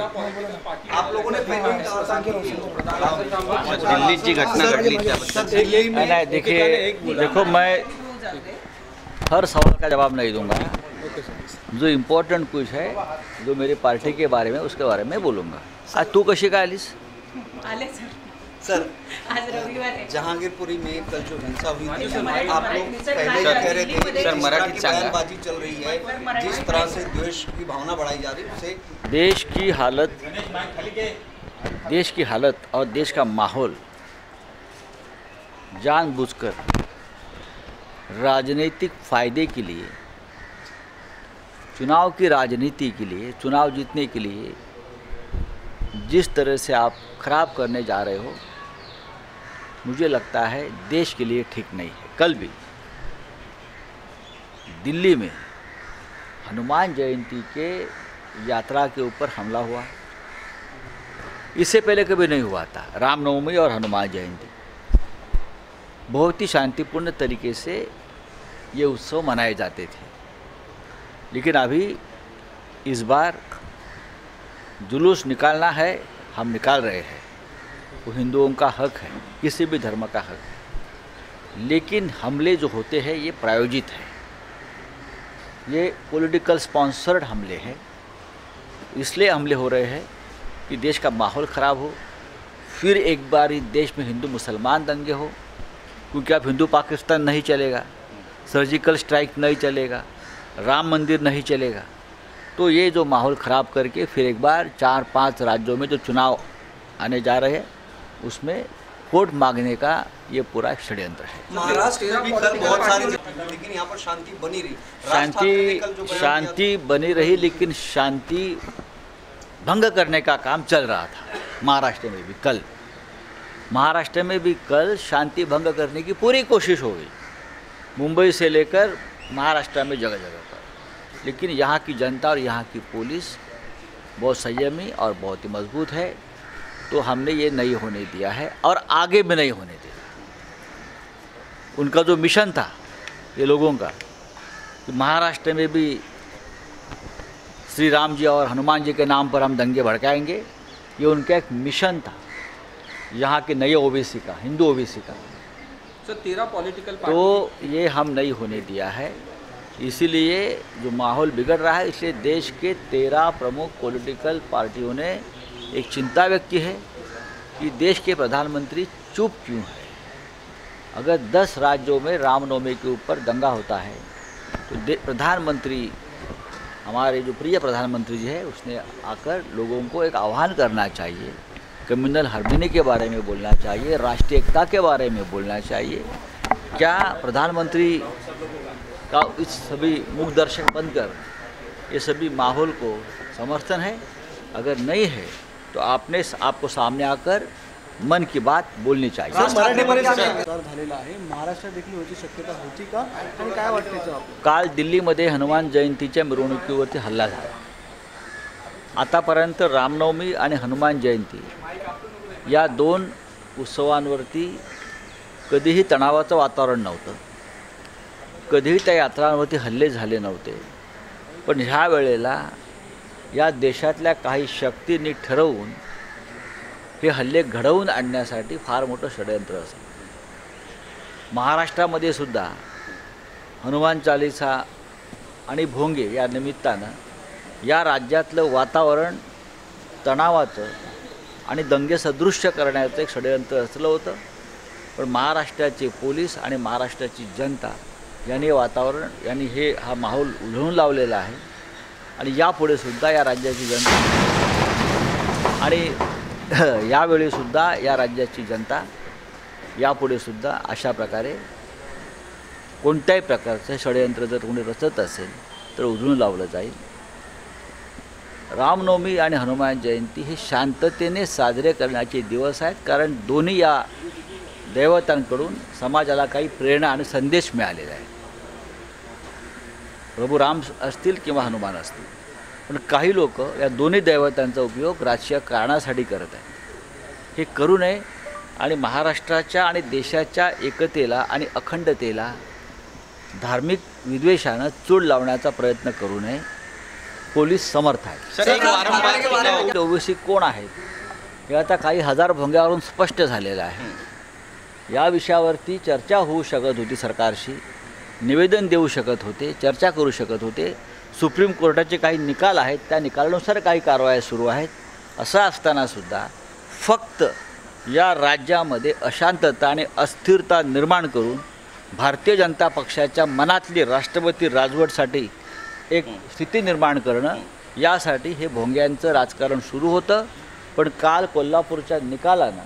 आप लोगों ने पहले ही कहा था कि दिल्लीची घटना घडली त्याबद्दल नाही, देखो मैं हर सवाल का जवाब नहीं दूंगा। जो इम्पोर्टेंट कुछ है जो मेरी पार्टी के बारे में उसके बारे में बोलूँगा। आज तू कशी काय आलीस? आले सर आज रविवार है। जहांगीरपुरी में कल जो हिंसा हुई थी, सर, आप लोग पहले ही कह रहे थे कि सर, जिस मराठी तरह की सांगा। बयानबाजी चल रही है, जिस तरह से द्वेष की भावना बढ़ाई जा रही है, उसे देश की हालत और देश का माहौल जानबूझकर राजनीतिक फायदे के लिए, चुनाव की राजनीति के लिए, चुनाव जीतने के लिए जिस तरह से आप खराब करने जा रहे हो, मुझे लगता है देश के लिए ठीक नहीं है। कल भी दिल्ली में हनुमान जयंती के यात्रा के ऊपर हमला हुआ। इससे पहले कभी नहीं हुआ था। रामनवमी और हनुमान जयंती बहुत ही शांतिपूर्ण तरीके से ये उत्सव मनाए जाते थे, लेकिन अभी इस बार जुलूस निकालना है, हम निकाल रहे हैं। वो हिंदुओं का हक है, किसी भी धर्म का हक है, लेकिन हमले जो होते हैं ये प्रायोजित है, ये पॉलिटिकल स्पॉन्सर्ड हमले हैं। इसलिए हमले हो रहे हैं कि देश का माहौल ख़राब हो, फिर एक बार ही देश में हिंदू मुसलमान दंगे हो, क्योंकि अब हिंदू पाकिस्तान नहीं चलेगा, सर्जिकल स्ट्राइक नहीं चलेगा, राम मंदिर नहीं चलेगा। तो ये जो माहौल ख़राब करके फिर एक बार 4-5 राज्यों में जो चुनाव आने जा रहे हैं उसमें वोट मांगने का ये पूरा षड्यंत्र है। महाराष्ट्र में भी कल बहुत सारी, लेकिन यहाँ पर शांति बनी रही। राज ठाकरे ने कल जो बयान दिया शांति बनी रही, लेकिन शांति भंग करने का काम चल रहा था। महाराष्ट्र में भी कल शांति भंग करने की पूरी कोशिश हो गई, मुंबई से लेकर महाराष्ट्र में जगह जगह पर। लेकिन यहाँ की जनता और यहाँ की पुलिस बहुत संयमी और बहुत ही मजबूत है, तो हमने ये नहीं होने दिया है और आगे भी नहीं होने देगा। उनका जो मिशन था ये लोगों का कि महाराष्ट्र में भी श्री राम जी और हनुमान जी के नाम पर हम दंगे भड़काएंगे, ये उनका एक मिशन था यहाँ के नए ओबीसी का, हिंदू ओबीसी का। सर 13 पॉलिटिकल तो ये हम नहीं होने दिया है। इसीलिए जो माहौल बिगड़ रहा है, इसलिए देश के 13 प्रमुख पॉलिटिकल पार्टियों ने एक चिंता व्यक्त की है कि देश के प्रधानमंत्री चुप क्यों है। अगर 10 राज्यों में रामनवमी के ऊपर दंगा होता है तो प्रधानमंत्री, हमारे जो प्रिय प्रधानमंत्री जी है, उसने आकर लोगों को एक आह्वान करना चाहिए, कम्युनल हार्मनी के बारे में बोलना चाहिए, राष्ट्रीय एकता के बारे में बोलना चाहिए। क्या प्रधानमंत्री का इस सभी मुख दर्शक बनकर ये सभी माहौल को समर्थन है? अगर नहीं है तो आपको सामने आकर मन की बात बोलनी चाहिए। मराठीमध्ये झालेला आहे, महाराष्ट्रात देखील होची शक्यता होती का आणि काय वाटते आपल्याला? काल दिल्लीमध्ये हनुमान जयंतीच्या मिरवणुकीवरती हल्ला झाला। आतापर्यंत रामनवमी आणि हनुमान जयंती या 2 उत्सवांवरती कधीही तणावाचं वातावरण नव्हतं, कधीही त्या यात्रांवरती हल्ले झाले नव्हते। पण ह्या वेळेला या देशातल्या काही शक्तींनी ठरवून हे हल्ले घडवून आणण्यासाठी फार मोठं षड्यंत्र असेल। महाराष्ट्रामध्ये सुद्धा हनुमान चालीसा आणि भोंगे या निमित्तानं या राज्यातलं वातावरण तणावाचं आणि दंगेसदृश्य करण्याचं एक षड्यंत्र रचलं होतं। पण महाराष्ट्राचे पोलीस आणि महाराष्ट्राची जनता यांनी हा माहोल उधळून लावलेला आहे आणि यापुढे सुद्धा या राज्याची जनता आणि यावेळी सुद्धा या राज्याची जनता यापुढे सुद्धा अशा प्रकारे कोणत्याही प्रकारचं षड्यंत्र जर कोणी रचत असेल तर उधळून लावलं जाईल। रामनवमी आणि हनुमान जयंती हे शांततेने साजरे करण्याचे दिवस आहेत, कारण दोन्ही या दैवतांकडून समाजाला काही प्रेरणा आणि संदेश मिळालेला आहे। प्रभू राम असतील किंवा हनुमान असतील, पण काही लोक या दोन्ही दैवतांचा उपयोग राजकीय कारणासाठी करत आहेत। हे करू नये आणि महाराष्ट्राच्या आणि देशाच्या एकतेला आणि अखंडतेला धार्मिक विद्वेषानं चूड लावण्याचा प्रयत्न करू नये। पोलीस समर्थ आहेत. ओबीसी कोण आहेत हे आता काही हजार भोंग्यावरून स्पष्ट झालेलं आहे. या विषयावरती चर्चा होऊ शकत होती, सरकारशी निवेदन देऊ शकत होते, चर्चा करू शकत होते. सुप्रीम कोर्टाचे काही निकाल आहेत, त्या निकालानुसार काही कारवाया सुरू आहेत. असं असतानासुद्धा फक्त या राज्यामध्ये अशांतता आणि अस्थिरता निर्माण करून भारतीय जनता पक्षाच्या मनातली राष्ट्रपती राजवटसाठी एक स्थिती निर्माण करणं, यासाठी हे भोंग्यांचं राजकारण सुरू होतं. पण काल कोल्हापूरच्या निकालानं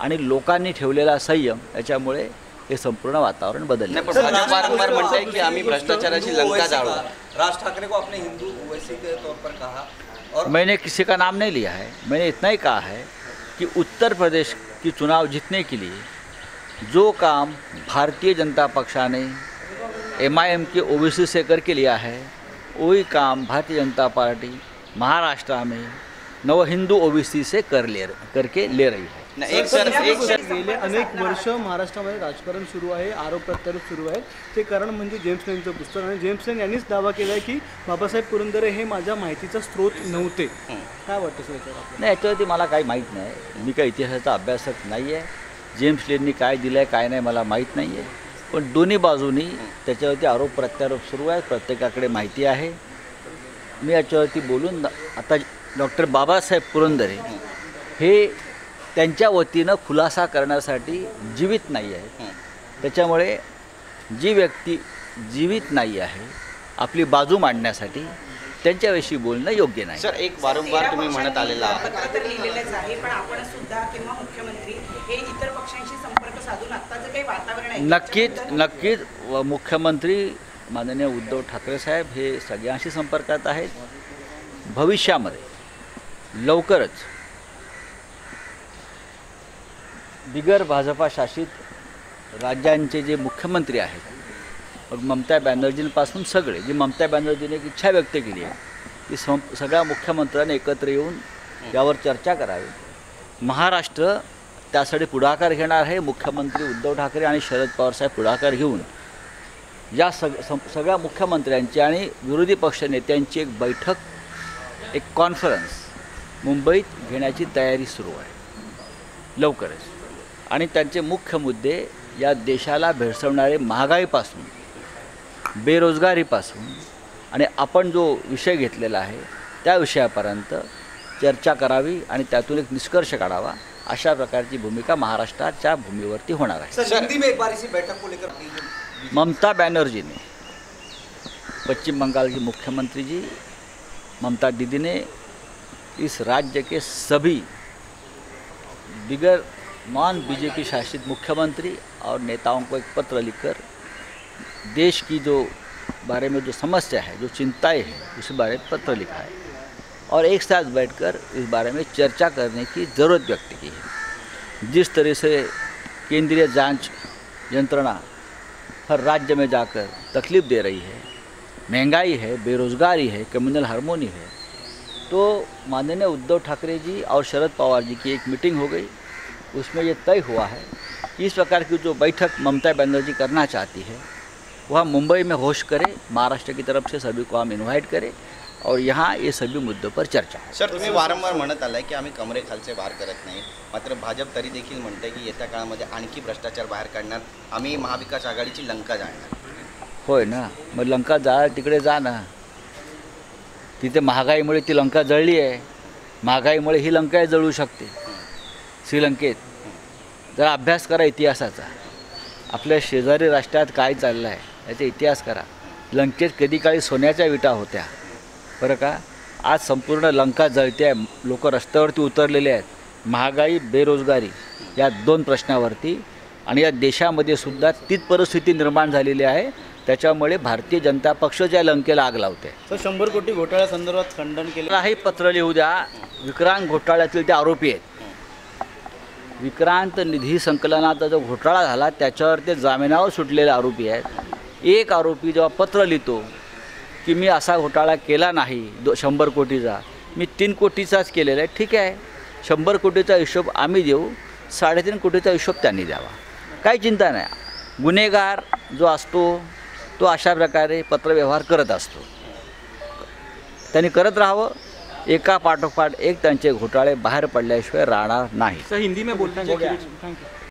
आणि लोकांनी ठेवलेला संयम याच्यामुळे हे संपूर्ण वातावरण बदललं. भाजप वारंवार म्हणते की आम्ही भ्रष्टाचाराची लंका जाळू. राज ठाकरे को अपने हिंदू ओवैसी के तौर पर कहा और मैंने किसी का नाम नहीं लिया है. मैंने इतना ही कहा है कि उत्तर प्रदेश की चुनाव जीतने के लिए जो काम भारतीय जनता पक्षा ने MIM के ओबीसी से करके लिया है, वही काम भारतीय जनता पार्टी महाराष्ट्र में नव हिंदू ओबीसी से करके ले रही है. गेले अनेक वर्ष महाराष्ट्रामध्ये राजकारण सुरू आहे, आरोप प्रत्यारोप सुरू आहेत. ते कारण म्हणजे जेम्स लेनचं पुस्तक, आणि जेम्स लेन यांनीच दावा केला आहे की बाबासाहेब पुरंदरे हे माझ्या माहितीचा स्रोत नव्हते. काय वाटतं सर याच्यावर? नाही, याच्यावरती मला काही माहीत नाही. मी काही इतिहासाचा अभ्यासक नाही आहे. जेम्स लेननी काय दिलं आहे काय नाही मला माहीत नाही आहे. पण दोन्ही बाजूनी त्याच्यावरती आरोप प्रत्यारोप सुरू आहेत, प्रत्येकाकडे माहिती आहे. मी याच्यावरती बोलून आता डॉक्टर बाबासाहेब पुरंदरे हे त्यांच्या वतीनं खुलासा करण्यासाठी जीवित नाही आहे. त्याच्यामुळे जी व्यक्ती जीवित नाही आहे आपली बाजू मांडण्यासाठी त्यांच्याविषयी बोलणं योग्य नाही. सर, एक वारंवार तुम्ही म्हणत आलेला आहात पत्र तर लिहिलेलंच आहे, पण आपण सुद्धा किंवा मुख्यमंत्री हे इतर पक्षांशी संपर्क साधून आत्ताचं काही वातावरण आहे नक्कीच मुख्यमंत्री माननीय उद्धव ठाकरे साहेब हे सगळ्यांशी संपर्कात आहेत. भविष्यामध्ये लवकरच बिगर भाजपा शासित राज्यांचे जे मुख्यमंत्री आहेत, मग ममता बॅनर्जींपासून सगळे, जी ममता बॅनर्जीने एक इच्छा व्यक्त केली आहे की सगळ्या मुख्यमंत्र्यांनी एकत्र येऊन यावर चर्चा करावी. महाराष्ट्र त्यासाठी पुढाकार घेणार आहे. मुख्यमंत्री उद्धव ठाकरे आणि शरद पवार साहेब पुढाकार घेऊन या सगळ्या मुख्यमंत्र्यांची आणि विरोधी पक्ष नेत्यांची एक बैठक, एक कॉन्फरन्स मुंबईत घेण्याची तयारी सुरू आहे लवकरच. आणि त्यांचे मुख्य मुद्दे या देशाला भेडसावणारे महागाईपासून, बेरोजगारीपासून आणि आपण जो विषय घेतलेला आहे त्या विषयापर्यंत चर्चा करावी आणि त्यातून एक निष्कर्ष काढावा, अशा प्रकारची भूमिका महाराष्ट्राच्या भूमीवरती होणार आहे. सर, हिंदी में एक बार इसी बैठक को लेकर ममता बनर्जी ने, पश्चिम बंगाल की मुख्यमंत्री जी ममता दीदी ने इस राज्य के सभी बिगर नॉन बीजेपी शासित मुख्यमंत्री और नेताओं को एक पत्र लिखकर देश की जो बारे में जो समस्या है, जो चिंताएं हैं, उस बारे में पत्र लिखा है और एक साथ बैठकर इस बारे में चर्चा करने की ज़रूरत व्यक्त की है. जिस तरह से केंद्रीय जांच यंत्रणा हर राज्य में जाकर तकलीफ़ दे रही है, महंगाई है, बेरोज़गारी है, कम्युनल हार्मोनी है, तो माननीय उद्धव ठाकरे जी और शरद पवार जी की एक मीटिंग हो गई. उसमें ये तय हुआ है कि इस प्रकार की जो बैठक ममता बनर्जी करना चाहती है वह मुंबई में होस्ट करे, महाराष्ट्र की तरफ से सभी को हम इन्वाइट करें और यहाँ ये सभी मुद्दों पर चर्चा है. सर, तुम्ही वारंवार म्हणत आलाय की आम्ही कमरेखालचे बाहेर करत नाही, मात्र भाजप तरी देखील म्हणते की येत्या काळामध्ये आणखी भ्रष्टाचार बाहेर काढणार, आम्ही महाविकास आघाडीची लंका जाळणार. होय ना, मग लंका जाळ तिकडे जा ना. तिथे महागाईमुळे ती लंका जळली आहे. महागाईमुळे ही लंका जळू शकते. श्रीलंकेत जरा अभ्यास करा इतिहासाचा. आपल्या शेजारी राष्ट्रात काय चाललं आहे याचा इतिहास करा. लंकेत कधी काळी सोन्याच्या विटा होत्या बरं का. आज संपूर्ण लंका जळते आहे. लोक रस्त्यावरती उतरलेले आहेत. महागाई, बेरोजगारी या दोन प्रश्नावरती, आणि या देशामध्ये सुद्धा तीच परिस्थिती निर्माण झालेली आहे. त्याच्यामुळे भारतीय जनता पक्ष ज्या लंकेला आग लावते. तर 100 कोटी घोटाळ्यासंदर्भात खंडन केलं हे पत्र लिहू द्या. विक्रांत घोटाळ्यातील ते आरोपी आहेत. विक्रांत निधी संकलनाचा जो घोटाळा झाला त्याच्यावर ते जामिनावर सुटलेले आरोपी आहेत. एक आरोपी जेव्हा पत्र लिहितो की मी असा घोटाळा केला नाही 100 कोटीचा, मी 3 कोटीचाच केलेला आहे, ठीक आहे, 100 कोटीचा हिशोब आम्ही देऊ, 3.5 कोटीचा हिशोब त्यांनी द्यावा, काही चिंता नाही. गुन्हेगार जो असतो तो अशा प्रकारे पत्रव्यवहार करत असतो. त्यांनी करत राहावं. एका पाठोपाठ एक त्यांचे घोटाळे बाहेर पडल्याशिवाय राहणार नाही. सर हिंदी में बोलना चाहिए. थँक्यू.